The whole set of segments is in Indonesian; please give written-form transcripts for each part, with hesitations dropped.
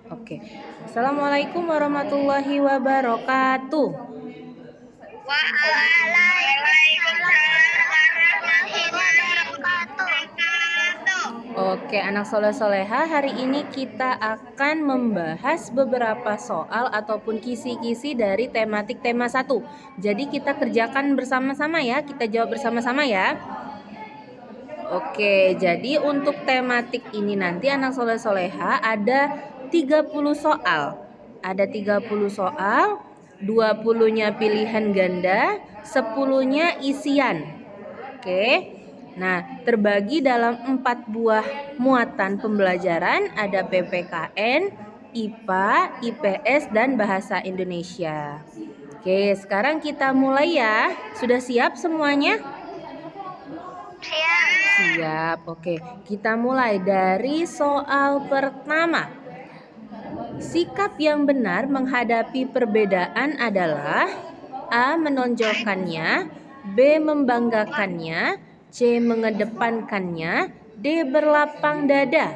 Oke. Assalamualaikum warahmatullahi wabarakatuh. Waalaikumsalam warahmatullahi wabarakatuh. Oke, anak soleh soleha, hari ini kita akan membahas beberapa soal ataupun kisi-kisi dari tematik tema 1. Jadi kita kerjakan bersama-sama ya, kita jawab bersama-sama ya. Oke, jadi untuk tematik ini nanti anak soleh soleha ada 30 soal. Ada 30 soal, 20-nya pilihan ganda, 10-nya isian. Oke. Nah, terbagi dalam 4 buah muatan pembelajaran, ada PPKN, IPA, IPS, dan Bahasa Indonesia. Oke, sekarang kita mulai ya. Sudah siap semuanya? Siap. Oke, kita mulai dari soal pertama. Sikap yang benar menghadapi perbedaan adalah A. Menonjolkannya, B. Membanggakannya, C. Mengedepankannya, D. Berlapang dada.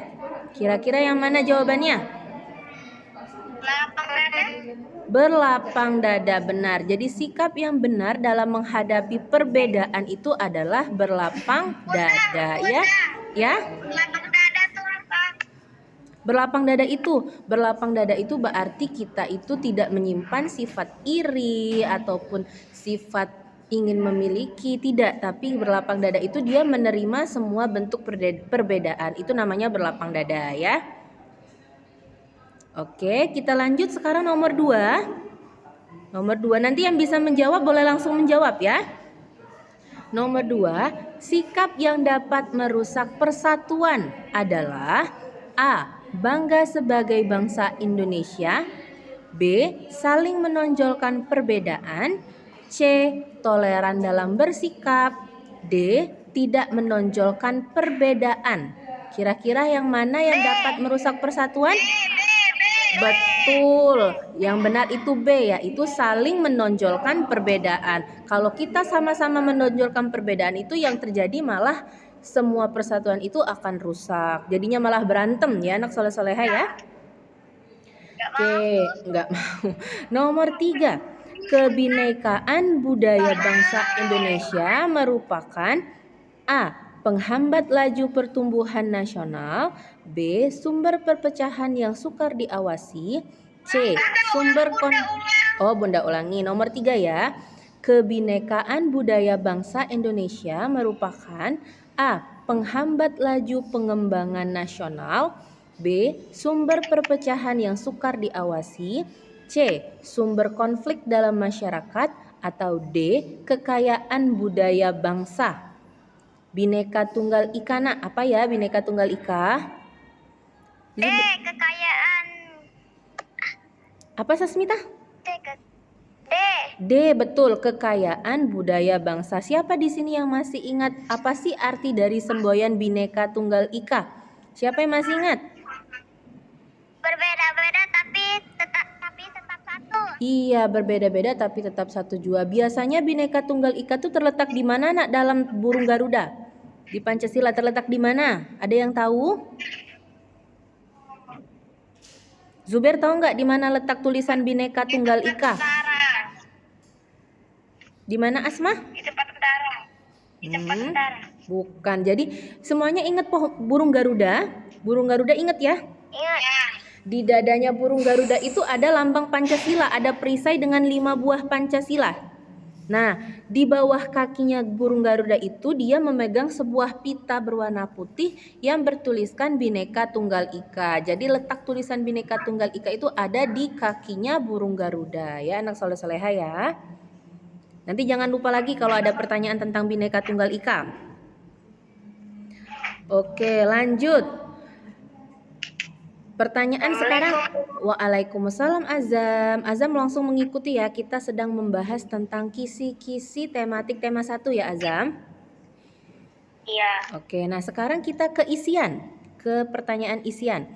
Kira-kira yang mana jawabannya? Lapang dada. Berlapang dada, benar. Jadi sikap yang benar dalam menghadapi perbedaan itu adalah berlapang dada, ya. Ya? Lapang dada tuh apa? Berlapang dada itu berarti kita itu tidak menyimpan sifat iri ataupun sifat ingin memiliki, tidak, tapi berlapang dada itu dia menerima semua bentuk perbedaan. Itu namanya berlapang dada, ya. Oke, kita lanjut sekarang nomor 2. Nomor 2, nanti yang bisa menjawab boleh langsung menjawab ya. Nomor 2, sikap yang dapat merusak persatuan adalah A. Bangga sebagai bangsa Indonesia, B. Saling menonjolkan perbedaan, C. Toleran dalam bersikap, D. Tidak menonjolkan perbedaan. Kira-kira yang mana yang dapat merusak persatuan? Betul, yang benar itu B, yaitu saling menonjolkan perbedaan. Kalau kita sama-sama menonjolkan perbedaan itu yang terjadi malah semua persatuan itu akan rusak. Jadinya malah berantem ya anak soleh-soleha ya. Oke, enggak mau. Nomor 3, kebinekaan budaya bangsa Indonesia merupakan A. Penghambat laju pertumbuhan nasional, B. Sumber perpecahan yang sukar diawasi, C. Sumber Bunda ulangi. Nomor 3 ya. Kebinekaan budaya bangsa Indonesia merupakan A. Penghambat laju pengembangan nasional, B. Sumber perpecahan yang sukar diawasi, C. Sumber konflik dalam masyarakat, atau D. Kekayaan budaya bangsa. Bhinneka Tunggal Ika, nak. Apa ya Bhinneka Tunggal Ika? Kekayaan. Apa Sasmita? D. D, betul, kekayaan budaya bangsa. Siapa di sini yang masih ingat apa sih arti dari semboyan Bhinneka Tunggal Ika? Siapa yang masih ingat? Berbeda-beda tapi tetap satu. Iya, berbeda-beda tapi tetap satu jua. Biasanya Bhinneka Tunggal Ika itu terletak di mana, nak, dalam burung Garuda? Di Pancasila terletak di mana? Ada yang tahu? Zuber tahu nggak di mana letak tulisan Bhinneka Tunggal Ika? Di mana, Asma? Di tempat tentara. Di tempat tentara. Bukan. Jadi semuanya ingat burung Garuda? Burung Garuda ingat ya? Ingat. Di dadanya burung Garuda itu ada lambang Pancasila, ada perisai dengan 5 buah Pancasila. Nah, di bawah kakinya burung Garuda itu dia memegang sebuah pita berwarna putih yang bertuliskan Bhinneka Tunggal Ika. Jadi letak tulisan Bhinneka Tunggal Ika itu ada di kakinya burung Garuda ya, anak soleh-soleha ya. Nanti jangan lupa lagi kalau ada pertanyaan tentang Bhinneka Tunggal Ika. Oke, lanjut. Pertanyaan sekarang. Waalaikumsalam Azam. Azam langsung mengikuti ya. Kita sedang membahas tentang kisi-kisi tematik tema 1 ya Azam. Iya. Oke, nah sekarang kita ke isian. Ke pertanyaan isian.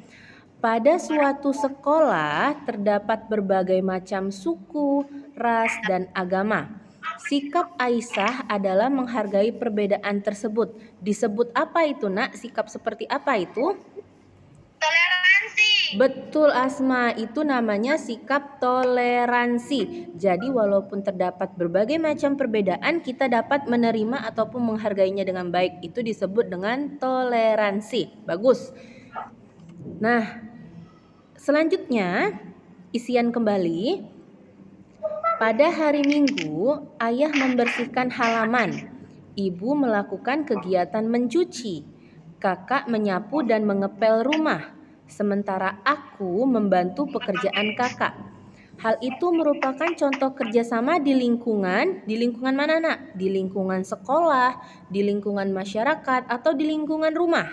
Pada suatu sekolah terdapat berbagai macam suku, ras, dan agama. Sikap Aisyah adalah menghargai perbedaan tersebut. Disebut apa itu, nak? Sikap seperti apa itu? Toleransi. Betul Asma, itu namanya sikap toleransi. Jadi walaupun terdapat berbagai macam perbedaan, kita dapat menerima ataupun menghargainya dengan baik. Itu disebut dengan toleransi. Bagus. Nah, selanjutnya isian kembali. Pada hari Minggu, ayah membersihkan halaman. Ibu melakukan kegiatan mencuci. Kakak menyapu dan mengepel rumah. Sementara aku membantu pekerjaan kakak. Hal itu merupakan contoh kerjasama di lingkungan mana nak? Di lingkungan sekolah, di lingkungan masyarakat, atau di lingkungan rumah?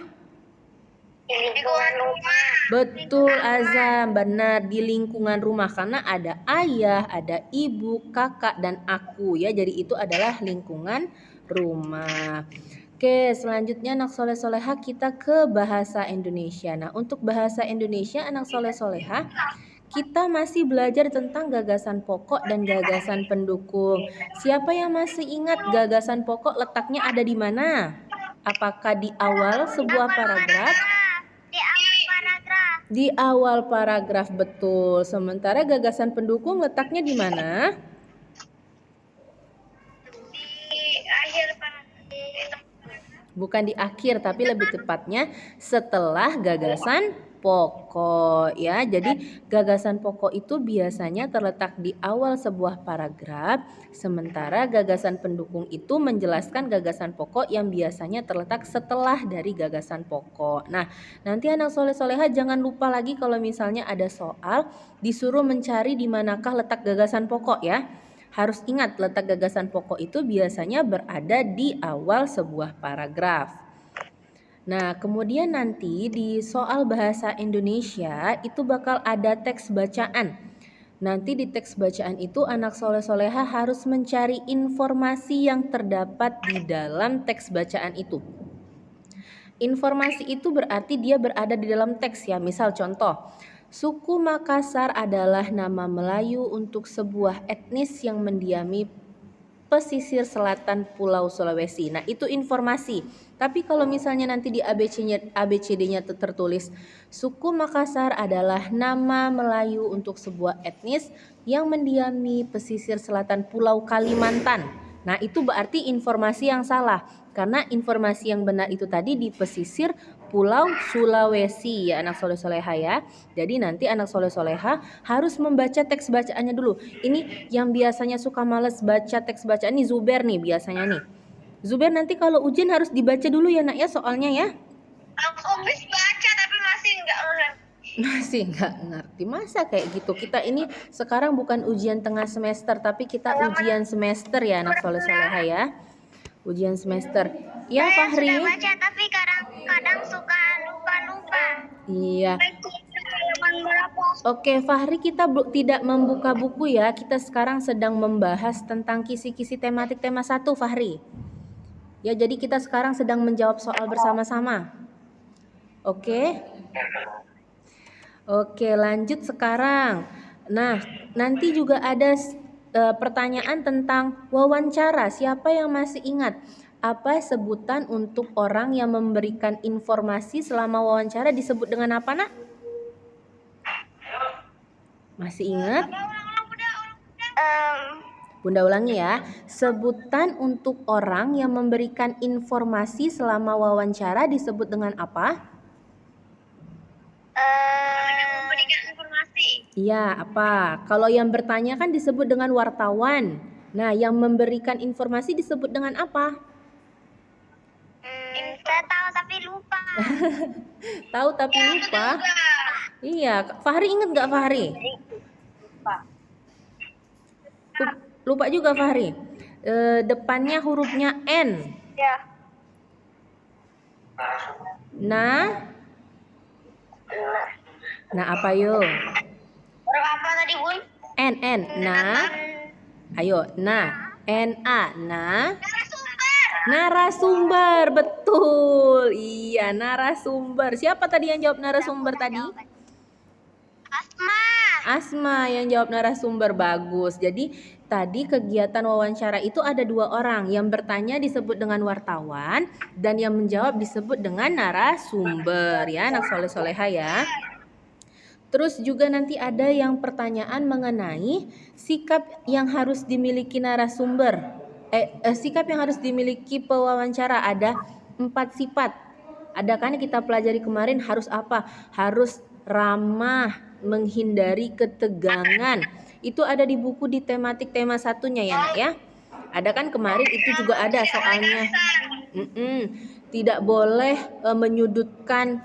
Di lingkungan rumah. Betul Azam, benar di lingkungan rumah karena ada ayah, ada ibu, kakak, dan aku ya. Jadi itu adalah lingkungan rumah. Oke, selanjutnya anak soleh soleha kita ke bahasa Indonesia. Nah, untuk bahasa Indonesia anak soleh soleha kita masih belajar tentang gagasan pokok dan gagasan pendukung. Siapa yang masih ingat gagasan pokok letaknya ada di mana? Apakah di awal sebuah paragraf? Di awal paragraf. Di awal paragraf, betul. Sementara gagasan pendukung letaknya di mana? Di akhir paragraf. Bukan di akhir, tapi lebih tepatnya setelah gagasan pokok ya. Jadi gagasan pokok itu biasanya terletak di awal sebuah paragraf, sementara gagasan pendukung itu menjelaskan gagasan pokok yang biasanya terletak setelah dari gagasan pokok. Nah, nanti anak soleh soleha jangan lupa lagi kalau misalnya ada soal disuruh mencari di manakah letak gagasan pokok ya. Harus ingat letak gagasan pokok itu biasanya berada di awal sebuah paragraf. Nah, kemudian nanti di soal bahasa Indonesia itu bakal ada teks bacaan. Nanti di teks bacaan itu anak soleh soleha harus mencari informasi yang terdapat di dalam teks bacaan itu. Informasi itu berarti dia berada di dalam teks ya. Misal contoh, suku Makassar adalah nama Melayu untuk sebuah etnis yang mendiami pesisir selatan Pulau Sulawesi. Nah, itu informasi. Tapi kalau misalnya nanti di ABCD-nya tertulis suku Makassar adalah nama Melayu untuk sebuah etnis yang mendiami pesisir selatan Pulau Kalimantan. Nah, itu berarti informasi yang salah. Karena informasi yang benar itu tadi di pesisir Pulau Sulawesi ya anak soleh soleha ya. Jadi nanti anak soleh soleha harus membaca teks bacaannya dulu. Ini yang biasanya suka males baca teks bacaan nih Zuber nih biasanya nih. Zuber nanti kalau ujian harus dibaca dulu ya nak ya soalnya ya. Aku bisa baca tapi masih nggak ngerti. Masih nggak ngerti masa kayak gitu. Kita ini sekarang bukan ujian tengah semester tapi kita ujian semester ya anak soleh soleha ya. Ujian semester. Ya Saya Fahri. sudah baca tapi kadang suka lupa-lupa. Iya. Halaman berapa? Oke, Fahri kita tidak membuka buku ya. Kita sekarang sedang membahas tentang kisi-kisi tematik tema 1, Fahri. Ya, jadi kita sekarang sedang menjawab soal bersama-sama. Oke? Oke, lanjut sekarang. Nah, nanti juga ada pertanyaan tentang wawancara. Siapa yang masih ingat? Apa sebutan untuk orang yang memberikan informasi selama wawancara disebut dengan apa, nak? Masih ingat? Bunda ulangi ya. Sebutan untuk orang yang memberikan informasi selama wawancara disebut dengan apa? Memberikan informasi. Iya, apa? Kalau yang bertanya kan disebut dengan wartawan. Nah, yang memberikan informasi disebut dengan apa? Saya tahu tapi lupa. Tahu tapi lupa. Iya, Fahri ingat nggak Fahri? Lupa juga Fahri. Depannya hurufnya N. Ya. Nah apa yuk? Huruf apa tadi Bun? N. Nah. Ayo, nah. N-A. Nah. Narasumber, betul. Iya, narasumber. Siapa tadi yang jawab narasumber tadi? Asma yang jawab narasumber. Bagus. Jadi tadi kegiatan wawancara itu ada 2 orang. Yang bertanya disebut dengan wartawan dan yang menjawab disebut dengan narasumber ya anak soleh soleha ya. Terus juga nanti ada yang pertanyaan mengenai sikap yang harus dimiliki narasumber. Sikap yang harus dimiliki pewawancara, ada 4 sifat. Ada kan kita pelajari kemarin, harus apa? Harus ramah, menghindari ketegangan. Itu ada di buku di tematik tema satunya ya Nak ya. Ada kan kemarin itu juga ada soalnya. Tidak boleh menyudutkan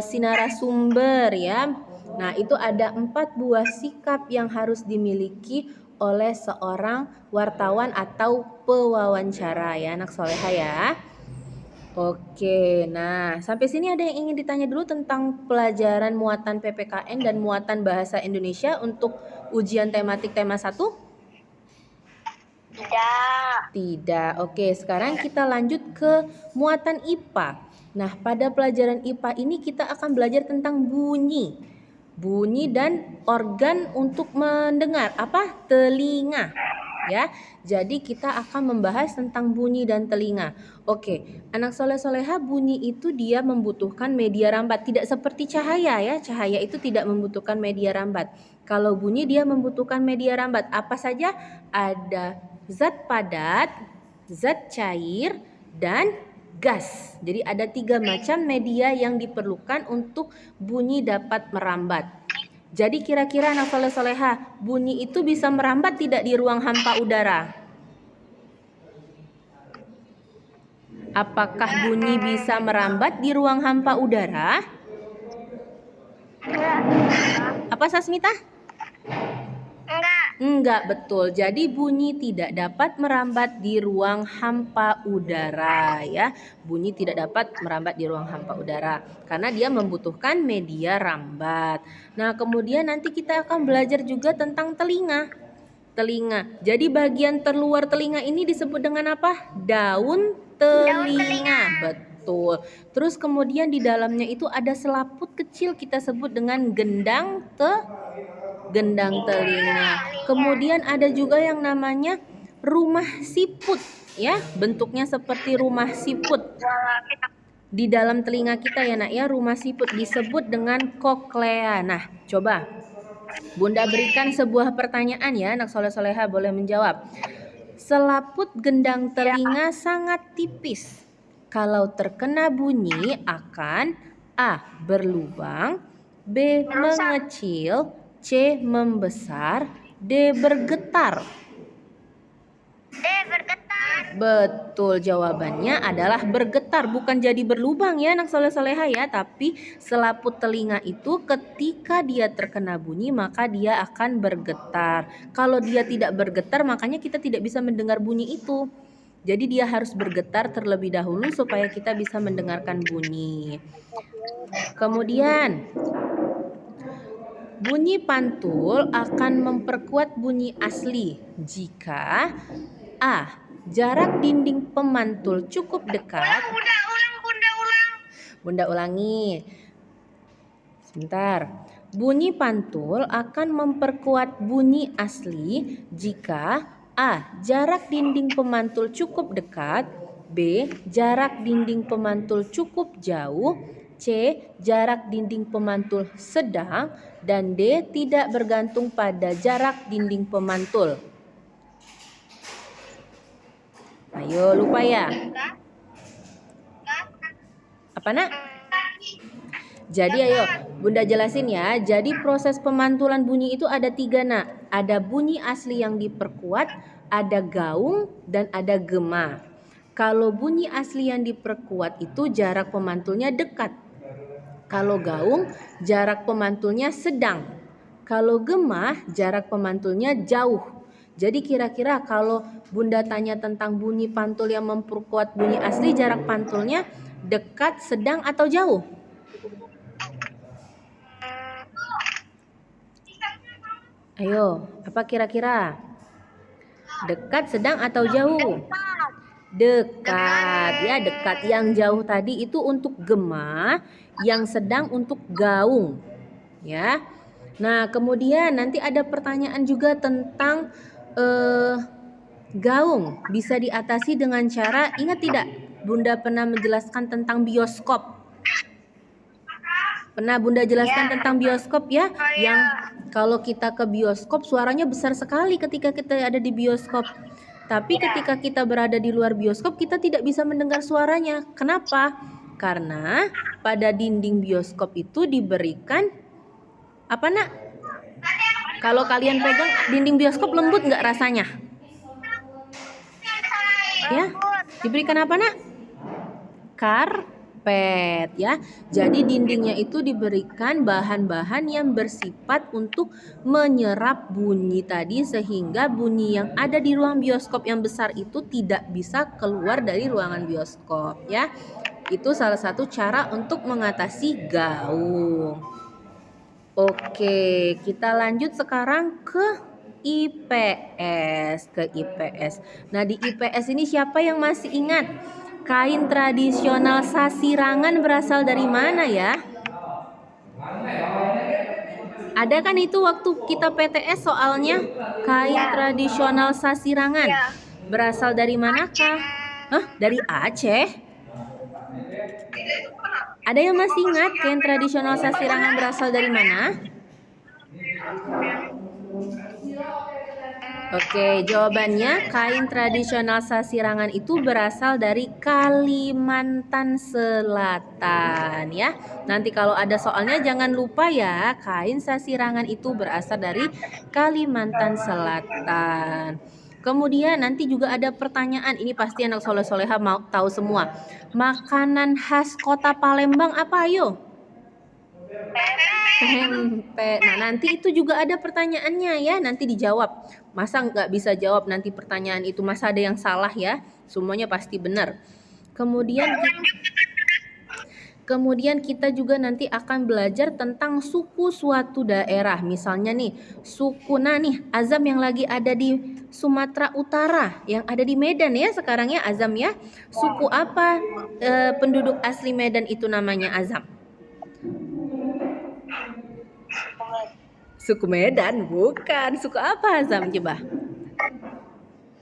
si narasumber ya. Nah, itu ada 4 buah sikap yang harus dimiliki oleh seorang wartawan atau pewawancara ya, anak soleha ya. Oke, nah sampai sini ada yang ingin ditanya dulu tentang pelajaran muatan PPKN dan muatan bahasa Indonesia untuk ujian tematik tema 1? Tidak. Oke, sekarang kita lanjut ke muatan IPA. Nah, pada pelajaran IPA ini kita akan belajar tentang bunyi. Bunyi dan organ untuk mendengar. Apa? Telinga. Ya. Jadi kita akan membahas tentang bunyi dan telinga. Oke, anak soleh-soleha, bunyi itu dia membutuhkan media rambat. Tidak seperti cahaya ya. Cahaya itu tidak membutuhkan media rambat. Kalau bunyi dia membutuhkan media rambat. Apa saja? Ada zat padat, zat cair, dan gas. Jadi ada 3 macam media yang diperlukan untuk bunyi dapat merambat. Jadi kira-kira anak soleh-soleha, bunyi itu bisa merambat tidak di ruang hampa udara? Apakah bunyi bisa merambat di ruang hampa udara? Apa Sasmita? Enggak, betul. Jadi bunyi tidak dapat merambat di ruang hampa udara ya. Bunyi tidak dapat merambat di ruang hampa udara karena dia membutuhkan media rambat. Nah, kemudian nanti kita akan belajar juga tentang telinga. Telinga. Jadi bagian terluar telinga ini disebut dengan apa? Daun telinga. Betul. Terus kemudian di dalamnya itu ada selaput kecil, kita sebut dengan gendang telinga. Kemudian ada juga yang namanya rumah siput ya, bentuknya seperti rumah siput. Di dalam telinga kita ya Nak ya, rumah siput disebut dengan koklea. Nah, coba Bunda berikan sebuah pertanyaan ya, anak soleh-soleha boleh menjawab. Selaput gendang telinga sangat tipis. Kalau terkena bunyi akan A. berlubang, B. mengecil, C. membesar, D. bergetar. Betul, jawabannya adalah bergetar, bukan jadi berlubang ya anak soleh-soleha ya, tapi selaput telinga itu ketika dia terkena bunyi maka dia akan bergetar. Kalau dia tidak bergetar makanya kita tidak bisa mendengar bunyi itu. Jadi dia harus bergetar terlebih dahulu supaya kita bisa mendengarkan bunyi. Kemudian bunyi pantul akan memperkuat bunyi asli jika A. jarak dinding pemantul cukup dekat. Bunda ulangi. Sebentar. Bunyi pantul akan memperkuat bunyi asli jika A. jarak dinding pemantul cukup dekat, B. jarak dinding pemantul cukup jauh, C. jarak dinding pemantul sedang, dan D. tidak bergantung pada jarak dinding pemantul. Ayo, lupa ya? Apa Nak? Jadi ayo Bunda jelasin ya. Jadi proses pemantulan bunyi itu ada 3 Nak. Ada bunyi asli yang diperkuat, ada gaung, dan ada gema. Kalau bunyi asli yang diperkuat itu jarak pemantulnya dekat. Kalau gaung jarak pemantulnya sedang. Kalau gema jarak pemantulnya jauh. Jadi kira-kira kalau Bunda tanya tentang bunyi pantul yang memperkuat bunyi asli, jarak pantulnya dekat, sedang, atau jauh? Ayo, apa kira-kira? Dekat, sedang, atau jauh? Dekat ya, dekat. Yang jauh tadi itu untuk gema, yang sedang untuk gaung ya. Nah, kemudian nanti ada pertanyaan juga tentang gaung bisa diatasi dengan cara, ingat tidak? Bunda pernah menjelaskan tentang bioskop. Pernah Bunda jelaskan Ya. tentang bioskop ya, Oh, yang iya. kalau kita ke bioskop suaranya besar sekali ketika kita ada di bioskop. Tapi Ya. ketika kita berada di luar bioskop kita tidak bisa mendengar suaranya. Kenapa? Karena pada dinding bioskop itu diberikan apa nak? Kalau kalian pegang dinding bioskop lembut nggak rasanya? Ya, Lembut. diberikan apa nak? Karpet ya. Jadi dindingnya itu diberikan bahan-bahan yang bersifat untuk menyerap bunyi tadi sehingga bunyi yang ada di ruang bioskop yang besar itu tidak bisa keluar dari ruangan bioskop ya. Itu salah satu cara untuk mengatasi gaung. Oke, kita lanjut sekarang ke IPS, Nah, di IPS ini siapa yang masih ingat? Kain tradisional Sasirangan berasal dari mana ya? Ada kan itu waktu kita PTS soalnya kain tradisional Sasirangan. Ya. Berasal dari manakah? Hah, dari Aceh? Ada yang masih ingat kain tradisional Sasirangan berasal dari mana? Oke, jawabannya kain tradisional Sasirangan itu berasal dari Kalimantan Selatan ya. Nanti kalau ada soalnya jangan lupa ya, kain Sasirangan itu berasal dari Kalimantan Selatan. Kemudian nanti juga ada pertanyaan, ini pasti anak soleh-soleha mau tahu semua. Makanan khas kota Palembang apa ayo? Pempek. Nah, nanti itu juga ada pertanyaannya ya, nanti dijawab. Masa nggak bisa jawab nanti pertanyaan itu, masa ada yang salah ya? Semuanya pasti benar. Kemudian kita juga nanti akan belajar tentang suku suatu daerah. Misalnya nih, suku nih Azam yang lagi ada di Sumatera Utara, yang ada di Medan ya sekarang ya Azam ya. Suku apa penduduk asli Medan itu namanya Azam? Suku Medan, bukan. Suku apa Azam coba?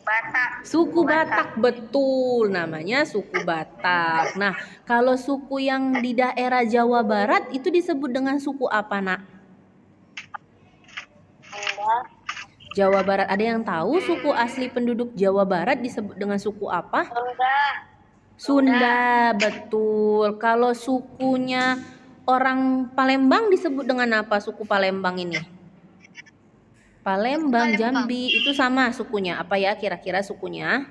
Batak. Suku Batak, betul, namanya suku Batak. Nah, kalau suku yang di daerah Jawa Barat itu disebut dengan suku apa, nak? Jawa Barat, ada yang tahu suku asli penduduk Jawa Barat disebut dengan suku apa? Sunda, betul. Kalau sukunya orang Palembang disebut dengan apa suku Palembang ini? Palembang, Jambi, itu sama sukunya. Apa ya kira-kira sukunya?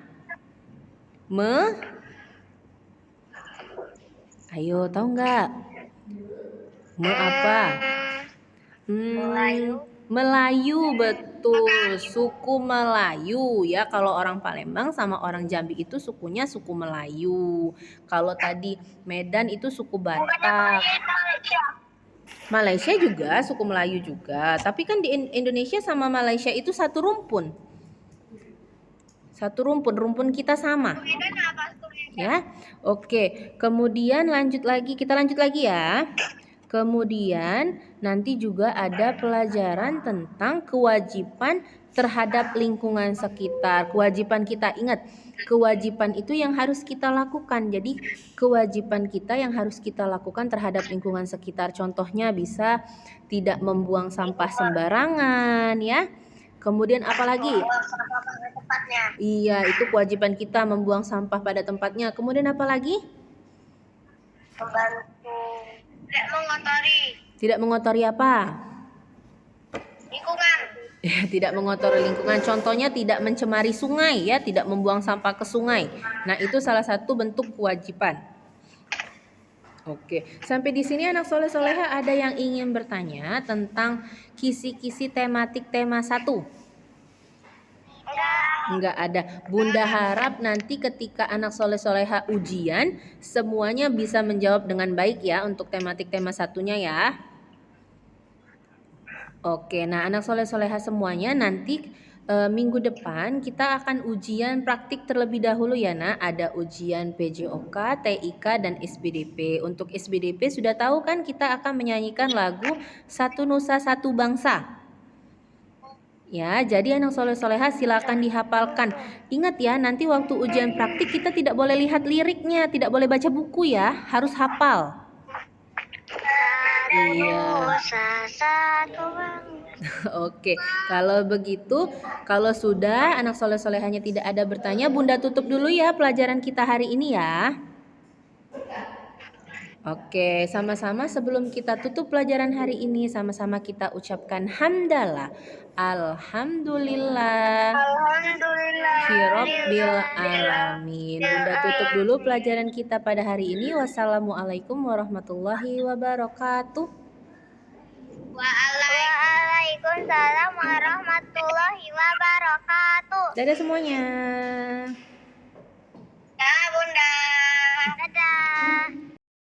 Ayo, tahu nggak? Apa? Melayu, betul. Suku Melayu ya. Kalau orang Palembang sama orang Jambi itu sukunya suku Melayu. Kalau tadi Medan itu suku Batak. Malaysia juga suku Melayu juga. Tapi kan di Indonesia sama Malaysia itu satu rumpun. Rumpun kita sama. Ya. Oke, kemudian kita lanjut lagi ya. Kemudian nanti juga ada pelajaran tentang kewajiban terhadap lingkungan sekitar. Kewajiban kita, ingat, kewajiban itu yang harus kita lakukan. Jadi kewajiban kita yang harus kita lakukan terhadap lingkungan sekitar. Contohnya bisa tidak membuang sampah sembarangan ya. Kemudian apa lagi? Iya, itu kewajiban kita membuang sampah pada tempatnya. Kemudian apa lagi? Membantu. Tidak mengotori apa? Lingkungan. Tidak mengotori lingkungan. Contohnya tidak mencemari sungai ya, tidak membuang sampah ke sungai. Nah, itu salah satu bentuk kewajiban. Oke, sampai di sini anak soleh-soleha ada yang ingin bertanya tentang kisi-kisi tematik tema 1? Enggak ada. Bunda harap nanti ketika anak soleh-soleha ujian semuanya bisa menjawab dengan baik ya untuk tematik tema 1-nya ya. Oke, nah anak soleh-soleha semuanya nanti minggu depan kita akan ujian praktik terlebih dahulu ya nak. Ada ujian PJOK, TIK, dan SBDP. Untuk SBDP sudah tahu kan kita akan menyanyikan lagu Satu Nusa Satu Bangsa. Ya, jadi anak soleh-soleha silakan dihafalkan. Ingat ya, nanti waktu ujian praktik kita tidak boleh lihat liriknya, tidak boleh baca buku ya, harus hafal. Iya. Nusa satu bangsa. Oke, kalau begitu, kalau sudah anak soleh-solehanya tidak ada bertanya, Bunda tutup dulu ya pelajaran kita hari ini ya. Oke, sama-sama sebelum kita tutup pelajaran hari ini, sama-sama kita ucapkan hamdalah. Alhamdulillah. Alhamdulillah. Hirobbil alamin. Bunda tutup dulu pelajaran kita pada hari ini. Wassalamualaikum warahmatullahi wabarakatuh. Waalaikumsalam warahmatullahi wabarakatuh. Dadah semuanya.